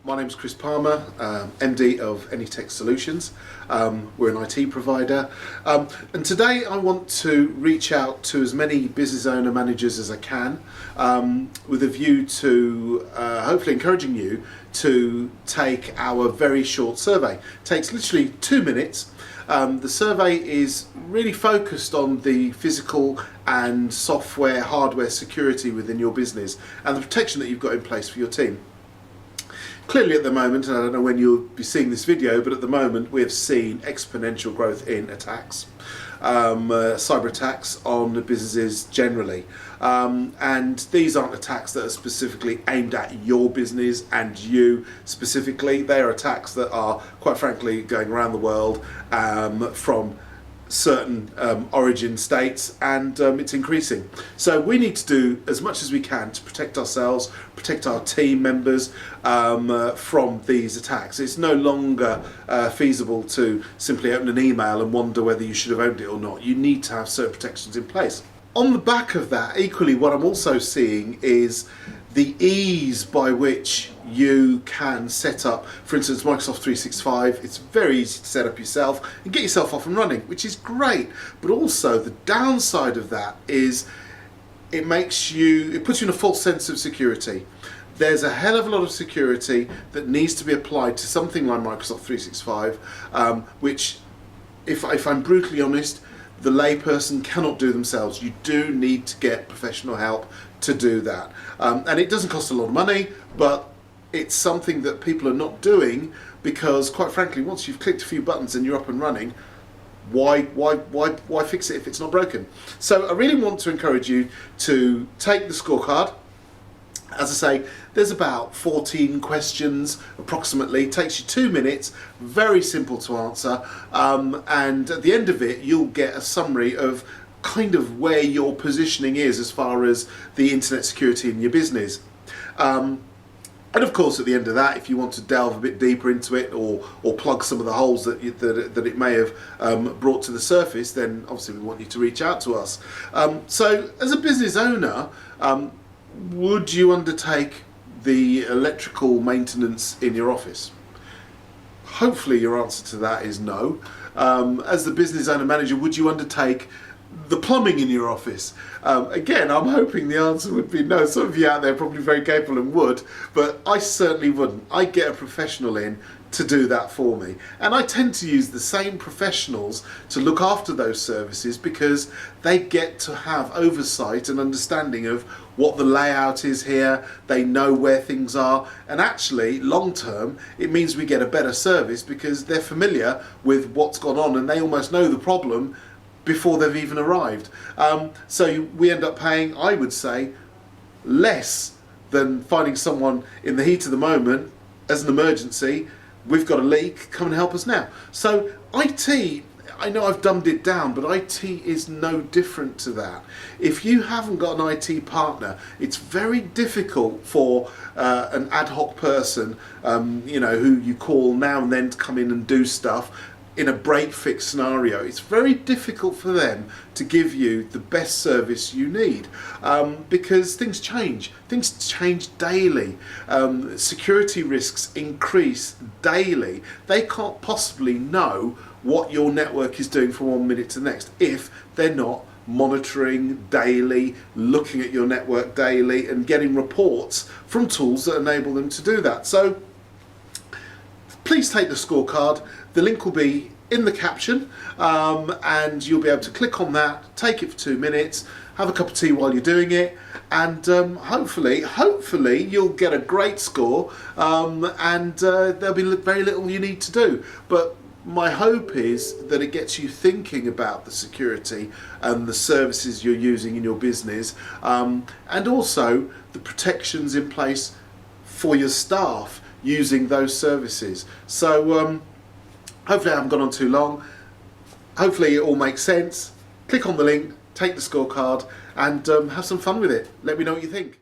My name's Chris Palmer, MD of Anytech Solutions. We're an IT provider, and today I want to reach out to as many business owner managers as I can, with a view to hopefully encouraging you to take our very short survey. It takes literally 2 minutes. The survey is really focused on the physical and software, hardware security within your business and the protection that you've got in place for your team. Clearly at the moment, and I don't know when you'll be seeing this video, but at the moment we have seen exponential growth in attacks, cyber attacks on businesses generally. And these aren't attacks that are specifically aimed at your business and you specifically. They are attacks that are, quite frankly, going around the world from certain origin states, and it's increasing. So we need to do as much as we can to protect ourselves, protect our team members from these attacks. It's no longer feasible to simply open an email and wonder whether you should have opened it or not. You need to have certain protections in place. On the back of that, equally, what I'm also seeing is the ease by which you can set up, for instance, Microsoft 365. It's very easy to set up yourself and get yourself off and running, which is great. But also the downside of that is it puts you in a false sense of security. There's a hell of a lot of security that needs to be applied to something like Microsoft 365, which, if I'm brutally honest, the layperson cannot do themselves. You do need to get professional help to do that. And it doesn't cost a lot of money, but it's something that people are not doing because, quite frankly, once you've clicked a few buttons and you're up and running, why fix it if it's not broken? So I really want to encourage you to take the scorecard. As I say, there's about 14 questions approximately. It takes you 2 minutes, very simple to answer, and at the end of it you'll get a summary of kind of where your positioning is as far as the internet security in your business. And of course, at the end of that, if you want to delve a bit deeper into it or plug some of the holes that it may have brought to the surface, then obviously we want you to reach out to us. So as a business owner, would you undertake the electrical maintenance in your office? Hopefully your answer to that is no. As the business owner manager, would you undertake the plumbing in your office? Again, I'm hoping the answer would be no. Some of you out there are probably very capable and would, but I certainly wouldn't. I get a professional in to do that for me, and I tend to use the same professionals to look after those services because they get to have oversight and understanding of what the layout is here. They know where things are, and actually long term it means we get a better service because they're familiar with what's gone on and they almost know the problem before they've even arrived. So we end up paying, I would say, less than finding someone in the heat of the moment as an emergency. We've got a leak, come and help us now. So IT, I know I've dumbed it down, but IT is no different to that. If you haven't got an IT partner, it's very difficult for an ad hoc person, who you call now and then to come in and do stuff. In a break-fix scenario, it's very difficult for them to give you the best service you need, because things change daily. Security risks increase daily. They can't possibly know what your network is doing from 1 minute to the next if they're not monitoring daily, looking at your network daily and getting reports from tools that enable them to do that. So please take the scorecard. The link will be in the caption, and you'll be able to click on that, take it for 2 minutes, have a cup of tea while you're doing it, and hopefully you'll get a great score, and there'll be very little you need to do. But my hope is that it gets you thinking about the security and the services you're using in your business, and also the protections in place for your staff using those services. So hopefully I haven't gone on too long. Hopefully it all makes sense. Click on the link, take the scorecard, and have some fun with it. Let me know what you think.